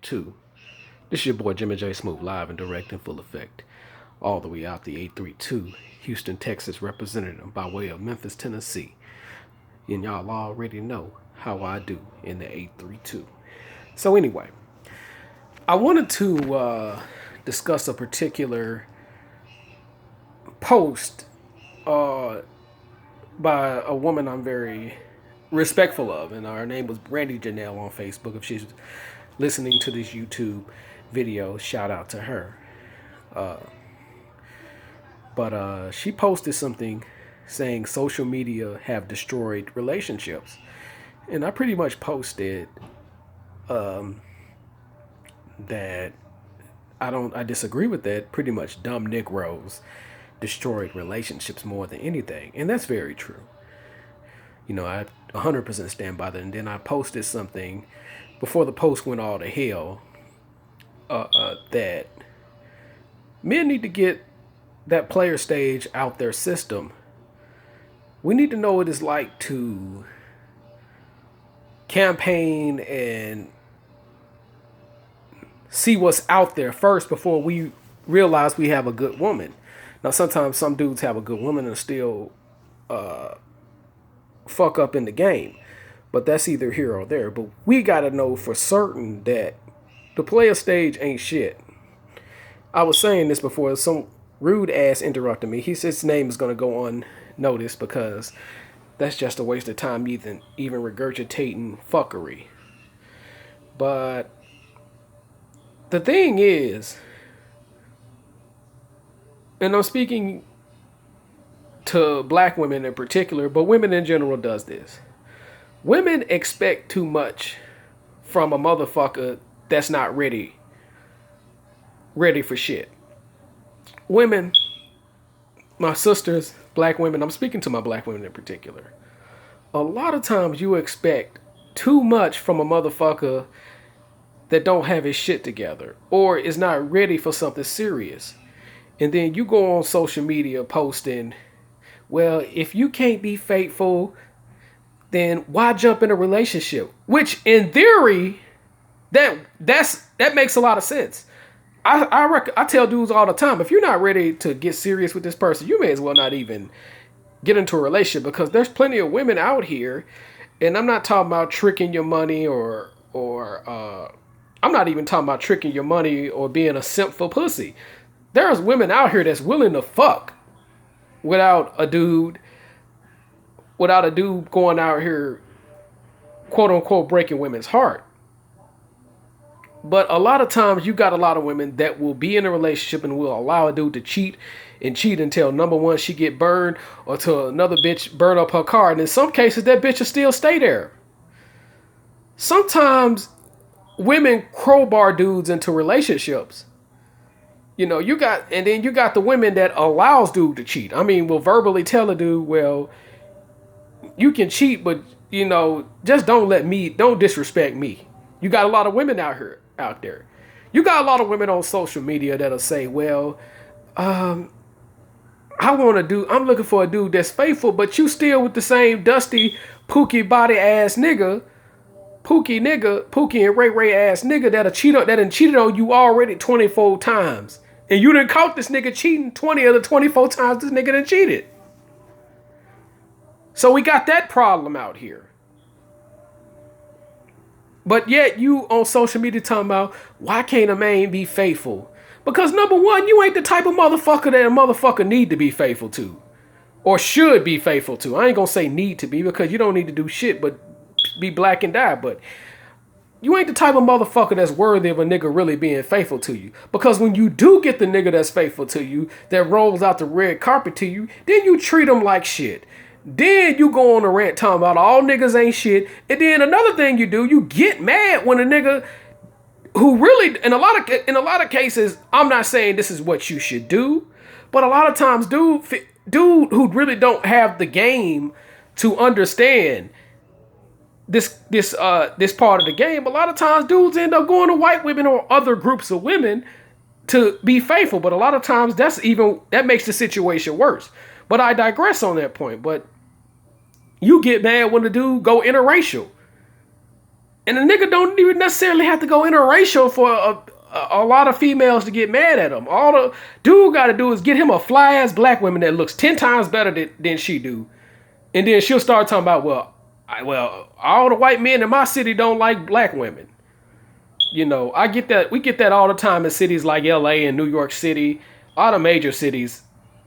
832. This is your boy Jimmy J Smooth, live and direct in full effect. All the way out the 832, Houston, Texas representative by way of Memphis, Tennessee. And y'all already know how I do in the 832. So anyway, I wanted to discuss a particular post by a woman I'm very respectful of, and her name was Brandy Janelle on Facebook. If she's listening to this YouTube video, shout out to her. But she posted something saying social media have destroyed relationships, and I pretty much posted that I disagree with that. Pretty much dumb Negroes destroyed relationships more than anything, and that's very true. You know, I 100% stand by that. And then I posted something before the post went all to hell, that men need to get that player stage out their system. We need to know what it's like to campaign and see what's out there first before we realize we have a good woman. Now, sometimes some dudes have a good woman and still fuck up in the game, but that's either here or there. But we gotta know for certain that the player stage ain't shit. I was saying this before some rude ass interrupted me. He says his name is gonna go unnoticed because that's just a waste of time even regurgitating fuckery. But the thing is, and I'm speaking to black women in particular, but women in general does this. Women expect too much from a motherfucker that's not ready for shit. Women, my sisters, black women, I'm speaking to my black women in particular. A lot of times you expect too much from a motherfucker that don't have his shit together or is not ready for something serious. And then you go on social media posting, well, if you can't be faithful, then why jump in a relationship? Which, in theory, that makes a lot of sense. I tell dudes all the time, if you're not ready to get serious with this person, you may as well not even get into a relationship, because there's plenty of women out here, and I'm not talking about tricking your money or I'm not even talking about tricking your money or being a simp for pussy. There's women out here that's willing to fuck without a dude going out here, quote unquote, breaking women's heart. But a lot of times you got a lot of women that will be in a relationship and will allow a dude to cheat until, number one, she get burned, or till another bitch burn up her car. And in some cases, that bitch will still stay there. Sometimes women crowbar dudes into relationships. You know, you got the women that allows dude to cheat. I mean, will verbally tell a dude, well, you can cheat, but, you know, just don't disrespect me. You got a lot of women out there. You got a lot of women on social media that'll say, well, I'm looking for a dude that's faithful, but you still with the same dusty, pookie body ass nigga, Pookie and Ray ass nigga that done cheated on you already 24 times. And you done caught this nigga cheating 20 of the 24 times this nigga done cheated. So we got that problem out here. But yet you on social media talking about, why can't a man be faithful? Because number one, you ain't the type of motherfucker that a motherfucker need to be faithful to. Or should be faithful to. I ain't gonna say need to be, because you don't need to do shit but be black and die. But you ain't the type of motherfucker that's worthy of a nigga really being faithful to you. Because when you do get the nigga that's faithful to you, that rolls out the red carpet to you, then you treat him like shit. Then you go on a rant talking about all niggas ain't shit. And then another thing you do, you get mad when a nigga who really, in a lot of cases, I'm not saying this is what you should do, but a lot of times dude who really don't have the game to understand this part of the game, a lot of times dudes end up going to white women or other groups of women to be faithful. But a lot of times that makes the situation worse. But I digress on that point. But you get mad when the dude go interracial. And the nigga don't even necessarily have to go interracial for a lot of females to get mad at him. All the dude got to do is get him a fly ass black woman that looks 10 times better than she do, and then she'll start talking about, well, all the white men in my city don't like black women. You know, I get that. We get that all the time in cities like LA and New York City. All the major cities,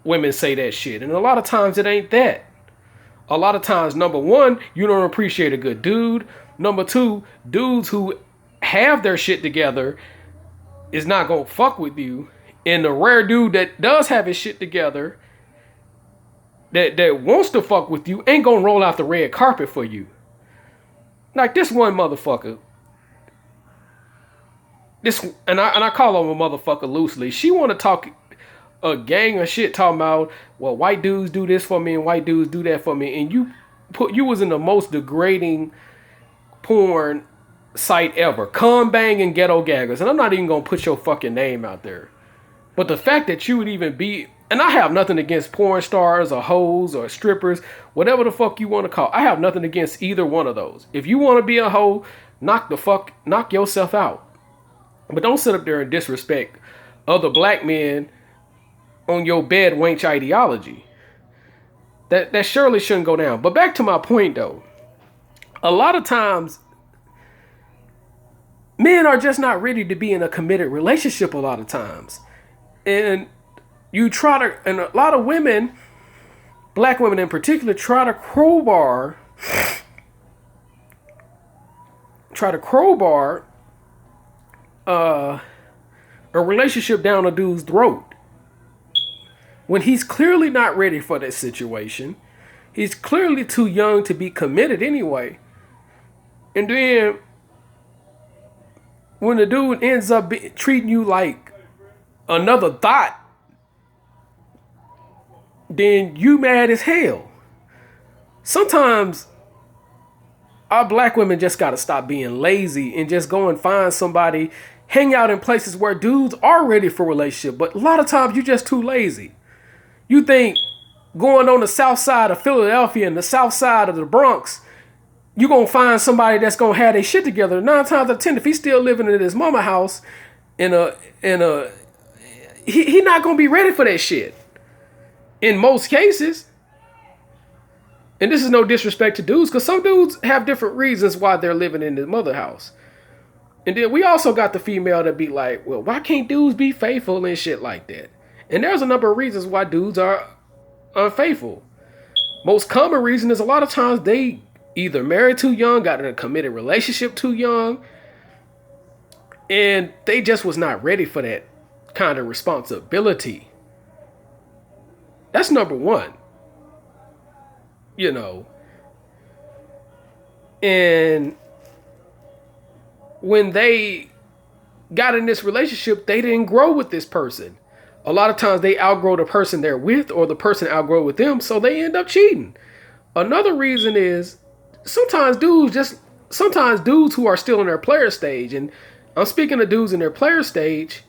women say that shit. And a lot of times it ain't that. A lot of times, number one, you don't appreciate a good dude. Number two, dudes who have their shit together is not going to fuck with you. And the rare dude that does have his shit together, that wants to fuck with you, ain't going to roll out the red carpet for you. Like this one motherfucker. And I call him a motherfucker loosely. She want to talk a gang of shit talking about, well, white dudes do this for me and white dudes do that for me, and you was in the most degrading porn site ever, Cum Bang and Ghetto Gaggers, and I'm not even gonna put your fucking name out there, but the fact that you would even be, and I have nothing against porn stars or hoes or strippers, whatever the fuck you want to call, I have nothing against either one of those. If you want to be a hoe, knock yourself out, but don't sit up there and disrespect other black men on your bed wench ideology. That surely shouldn't go down. But back to my point though. A lot of times, men are just not ready to be in a committed relationship a lot of times. And and a lot of women, black women in particular, try to crowbar a relationship down a dude's throat. When he's clearly not ready for that situation. He's clearly too young to be committed anyway. And then, when the dude ends up treating you like another thought, then you mad as hell. Sometimes, our black women just gotta stop being lazy and just go and find somebody, hang out in places where dudes are ready for a relationship. But a lot of times, you're just too lazy. You think going on the south side of Philadelphia and the south side of the Bronx, you're going to find somebody that's going to have their shit together. 9 times out of 10, if he's still living in his mama house, he not going to be ready for that shit. In most cases. And this is no disrespect to dudes, because some dudes have different reasons why they're living in the mother house. And then we also got the female that be like, well, why can't dudes be faithful and shit like that? And there's a number of reasons why dudes are unfaithful. Most common reason is a lot of times they either married too young, got in a committed relationship too young, and they just was not ready for that kind of responsibility. That's number one. You know. And when they got in this relationship, they didn't grow with this person. A lot of times they outgrow the person they're with, or the person outgrow with them, so they end up cheating. Another reason is sometimes dudes who are still in their player stage, and I'm speaking of dudes in their player stage,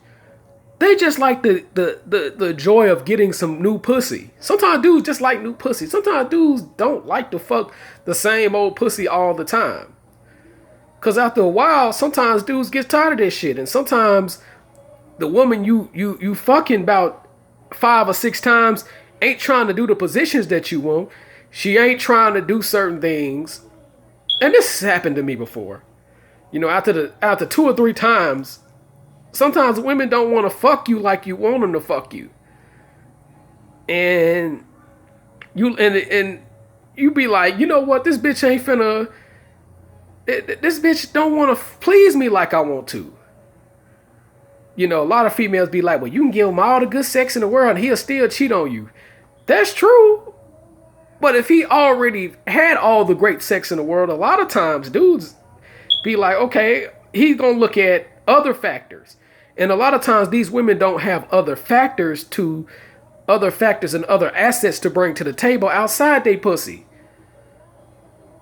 they just like the joy of getting some new pussy. Sometimes dudes just like new pussy. Sometimes dudes don't like to fuck the same old pussy all the time. Cause after a while, sometimes dudes get tired of this shit, and sometimes the woman you fucking about 5 or 6 times ain't trying to do the positions that you want. She ain't trying to do certain things. And this has happened to me before. You know, after 2 or 3 times, sometimes women don't want to fuck you like you want them to fuck you. And you be like, you know what, this bitch ain't finna, this bitch don't want to please me like I want to. You know, a lot of females be like, well, you can give him all the good sex in the world and he'll still cheat on you. That's true. But if he already had all the great sex in the world, a lot of times dudes be like, okay, he's going to look at other factors. And a lot of times these women don't have other factors and other assets to bring to the table outside they pussy.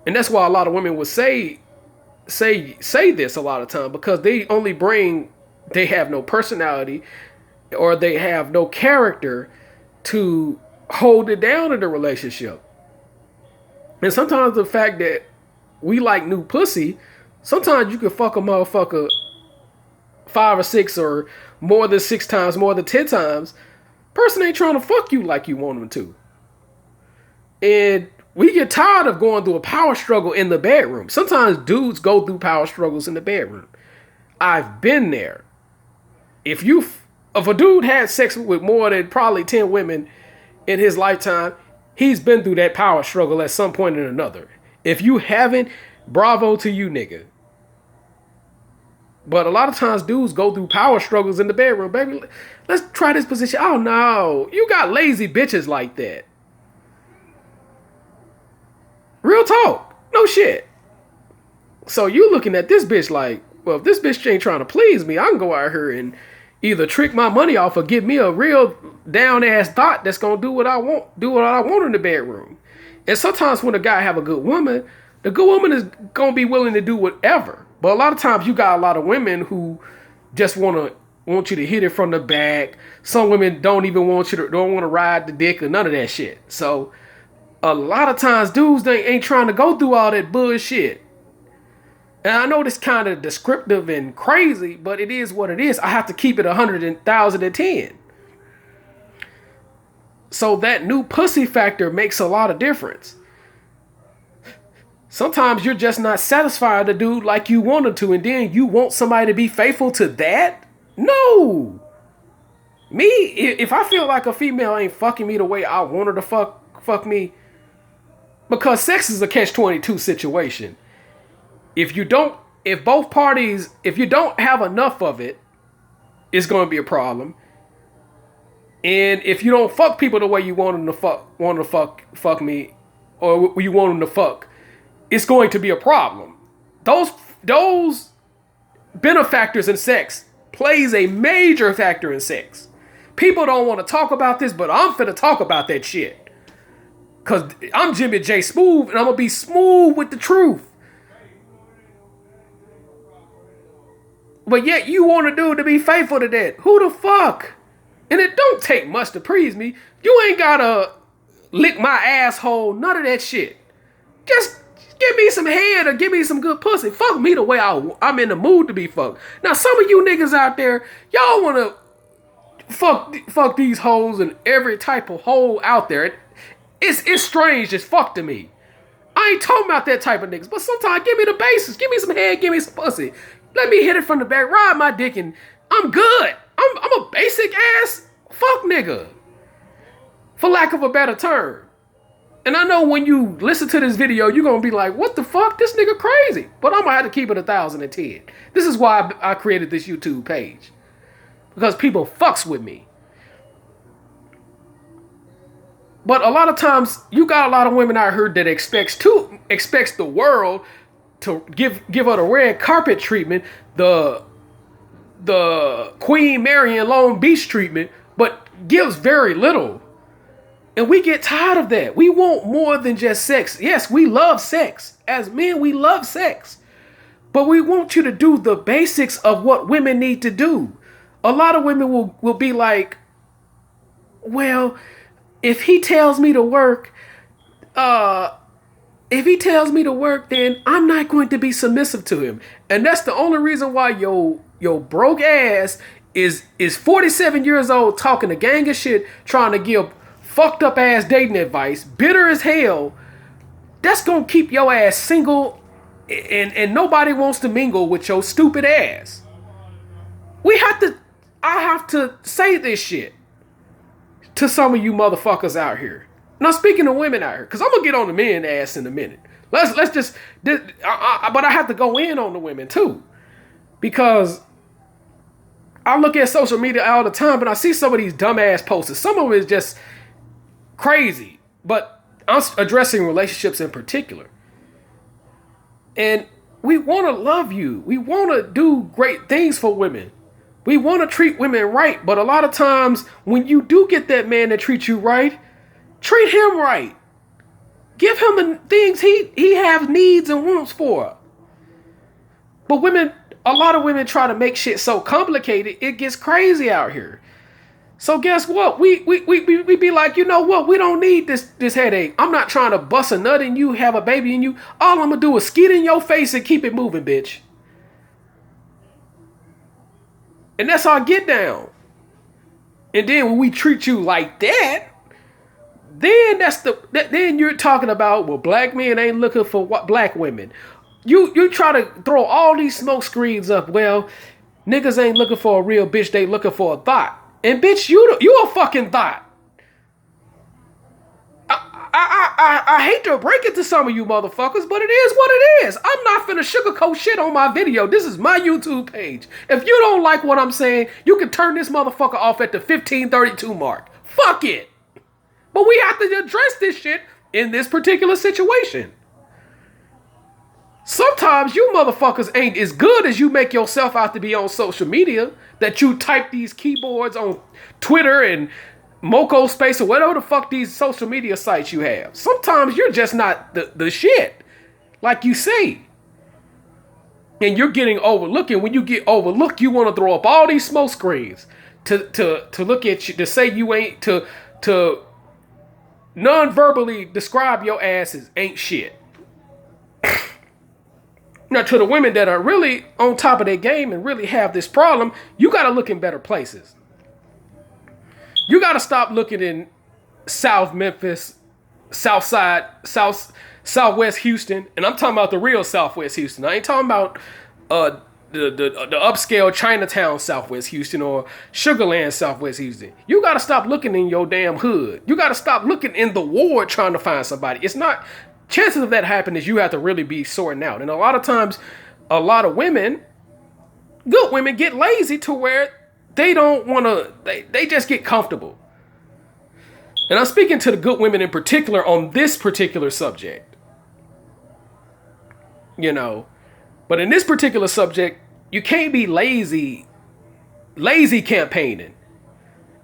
And that's why a lot of women would say this a lot of time, because they have no personality or they have no character to hold it down in the relationship. And sometimes the fact that we like new pussy Sometimes you can fuck a motherfucker 5 or 6 or more than 6 times, more than 10 times. Person ain't trying to fuck you like you want them to. And we get tired of going through a power struggle in the bedroom. Sometimes dudes go through power struggles in the bedroom. I've been there. If a dude had sex with more than probably 10 women in his lifetime, he's been through that power struggle at some point or another. If you haven't, bravo to you, nigga. But a lot of times dudes go through power struggles in the bedroom. Baby, let's try this position. Oh no, you got lazy bitches like that. Real talk. No shit. So you looking at this bitch like, well, if this bitch ain't trying to please me, I can go out here and either trick my money off or give me a real down ass thought that's gonna do what I want in the bedroom. And sometimes when a guy have a good woman, the good woman is gonna be willing to do whatever. But a lot of times you got a lot of women who just want you to hit it from the back. Some women don't even don't want to ride the dick or none of that shit. So a lot of times dudes, they ain't trying to go through all that bullshit. And I know this kind of descriptive and crazy, but it is what it is. I have to keep it 100,010. So that new pussy factor makes a lot of difference. Sometimes you're just not satisfied the dude like you wanted to, and then you want somebody to be faithful to that? No. Me, if I feel like a female ain't fucking me the way I want her to fuck me, because sex is a catch-22 situation. If you don't have enough of it, it's going to be a problem. And if you don't fuck people the way you want them to fuck me, or you want them to fuck, it's going to be a problem. Those benefactors in sex plays a major factor in sex. People don't want to talk about this, but I'm finna talk about that shit. Cause I'm Jimmy J Smooth, and I'm gonna be smooth with the truth. But yet you want a dude to be faithful to that. Who the fuck? And it don't take much to please me. You ain't gotta lick my asshole, none of that shit. Just give me some head or give me some good pussy. Fuck me the way I'm in the mood to be fucked. Now some of you niggas out there, y'all wanna fuck these hoes and every type of hole out there. It's strange as fuck to me. I ain't talking about that type of niggas, but sometimes give me the basics. Give me some head, give me some pussy. Let me hit it from the back, ride my dick, and I'm good. I'm a basic ass fuck nigga, for lack of a better term. And I know when you listen to this video, you're gonna be like, what the fuck? This nigga crazy. But I'm gonna have to keep it 1,010. This is why I created this YouTube page. Because people fucks with me. But a lot of times, you got a lot of women out here that expects the world to give her the red carpet treatment, the Queen Mary in Long Beach treatment, but gives very little. And we get tired of that. We want more than just sex. Yes, we love sex. As men, we love sex. But we want you to do the basics of what women need to do. A lot of women will be like, well, if he tells me to work, then I'm not going to be submissive to him. And that's the only reason why your broke ass is 47 years old talking a gang of shit, trying to give fucked up ass dating advice, bitter as hell. That's gonna keep your ass single, and nobody wants to mingle with your stupid ass. I have to say this shit to some of you motherfuckers out here. Now, speaking of women out here, because I'm gonna get on the men ass in a minute. But I have to go in on the women too, because I look at social media all the time, but I see some of these dumbass posts. Some of it is just crazy, but I'm addressing relationships in particular. And we want to love you. We want to do great things for women. We want to treat women right, but a lot of times when you do get that man that treats you right, treat him right. Give him the things he has needs and wants for. But a lot of women try to make shit so complicated, it gets crazy out here. So guess what? We be like, you know what? We don't need this headache. I'm not trying to bust a nut in you, have a baby in you. All I'm gonna do is skeet in your face and keep it moving, bitch. And that's our get down. And then when we treat you like that, then then you're talking about, well, black men ain't looking for what black women. You try to throw all these smoke screens up. Well, niggas ain't looking for a real bitch, they looking for a thought. And bitch, you a fucking thought. I hate to break it to some of you motherfuckers, but it is what it is. I'm not finna sugarcoat shit on my video. This is my YouTube page. If you don't like what I'm saying, you can turn this motherfucker off at the 15:32 mark. Fuck it. But we have to address this shit in this particular situation. Sometimes you motherfuckers ain't as good as you make yourself out to be on social media, that you type these keyboards on Twitter and Moco Space or whatever the fuck these social media sites you have. Sometimes you're just not the shit, like you say. And you're getting overlooked. And when you get overlooked, you want to throw up all these smoke screens to look at you, to say you ain't, to non-verbally describe your asses ain't shit. Now, to the women that are really on top of their game and really have this problem, you got to look in better places. You got to stop looking in South Memphis, Southside, Southwest Houston, and I'm talking about the real Southwest Houston. I ain't talking about the upscale Chinatown Southwest Houston or Sugarland Southwest Houston. You got to stop looking in your damn hood. You got to stop looking in the ward trying to find somebody. It's not... Chances of that happening is you have to really be sorting out. And a lot of times, a lot of women, good women, get lazy to where they don't want to, they just get comfortable. And I'm speaking to the good women in particular on this particular subject. You know, but in this particular subject, you can't be lazy campaigning.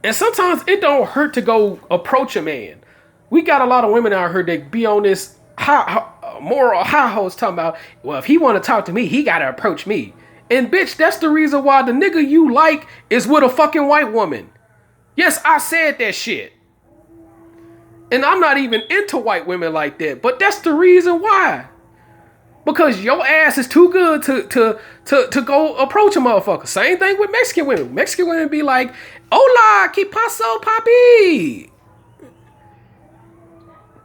And sometimes it don't hurt to go approach a man. We got a lot of women out here that be on this moral high horse talking about, well, if he want to talk to me, he got to approach me. And bitch, that's the reason why the nigga you like is with a fucking white woman. Yes, I said that shit. And I'm not even into white women like that, but that's the reason why. Because your ass is too good to go approach a motherfucker. Same thing with Mexican women. Mexican women be like, hola, ¿qué pasó, papi?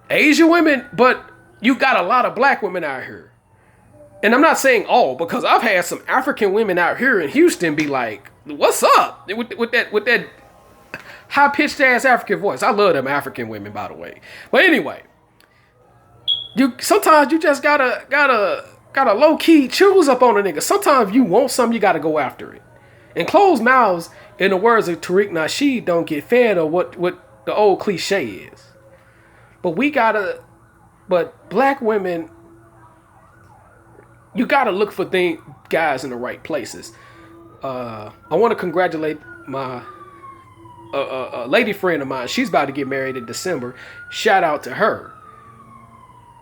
Asian women, but you got a lot of black women out here. And I'm not saying all, because I've had some African women out here in Houston be like, what's up? With that high-pitched ass African voice. I love them African women, by the way. But anyway, sometimes you just gotta low-key choose up on a nigga. Sometimes you want something, you gotta go after it. And closed mouths, in the words of Tariq Nasheed, don't get fed, or what the old cliche is. But black women, you gotta look for guys in the right places. I want to congratulate my a lady friend of mine. She's about to get married in December. Shout out to her.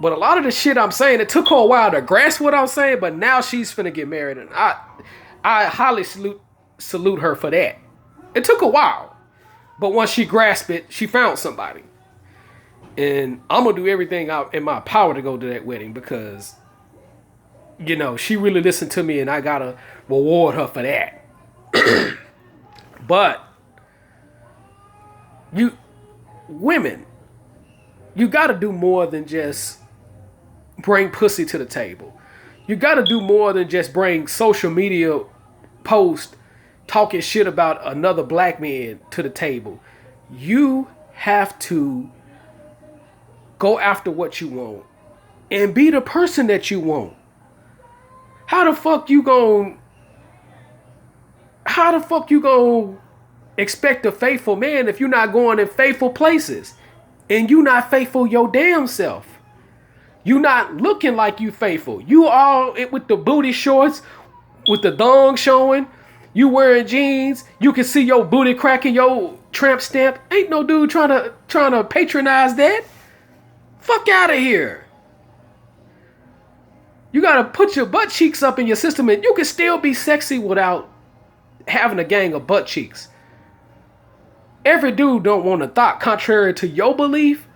But a lot of the shit I'm saying, it took her a while to grasp what I'm saying, but now she's finna get married, and I highly salute her for that. It took a while, but once she grasped it, she found somebody. And I'm going to do everything out in my power to go to that wedding, because, you know, she really listened to me and I got to reward her for that. But, women, you got to do more than just bring pussy to the table. You got to do more than just bring social media posts talking shit about another black man to the table. You have to go after what you want and be the person that you want. How the fuck you gonna expect a faithful man if you're not going in faithful places and you not faithful your damn self? You not looking like you faithful. You all with the booty shorts, with the thong showing, you wearing jeans, you can see your booty cracking, your tramp stamp. Ain't no dude trying to patronize that. Fuck out of here. You gotta put your butt cheeks up in your system, and you can still be sexy without having a gang of butt cheeks. every dude don't want a thought. Contrary to your belief,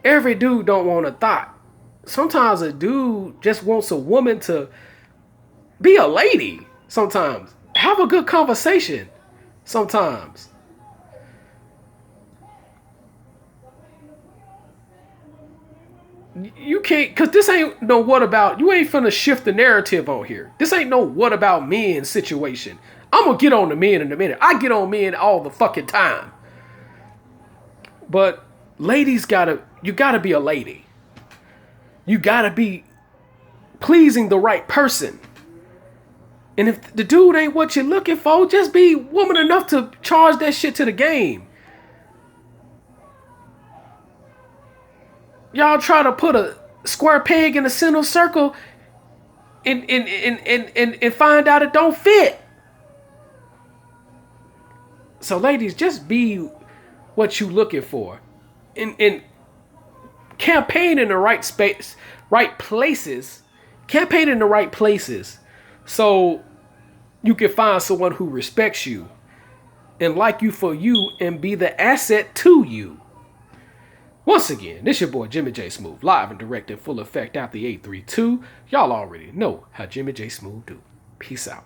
every dude don't want a thought. Sometimes a dude just wants a woman to be a lady. Sometimes have a good conversation. Sometimes you can't, cause this ain't no what about. You ain't finna shift the narrative on here. This ain't no what about men situation. I'm gonna get on the men in a minute. I get on men all the fucking time. But ladies you gotta be a lady. You gotta be pleasing the right person. And if the dude ain't what you're looking for, just be woman enough to charge that shit to the game. Y'all try to put a square peg in a center circle and find out it don't fit. So ladies, just be what you looking for. And campaign in the right space, right places. Campaign in the right places so you can find someone who respects you and like you for you and be the asset to you. Once again, this your boy Jimmy J Smooth, live and direct in full effect out the 832. Y'all already know how Jimmy J Smooth do. Peace out.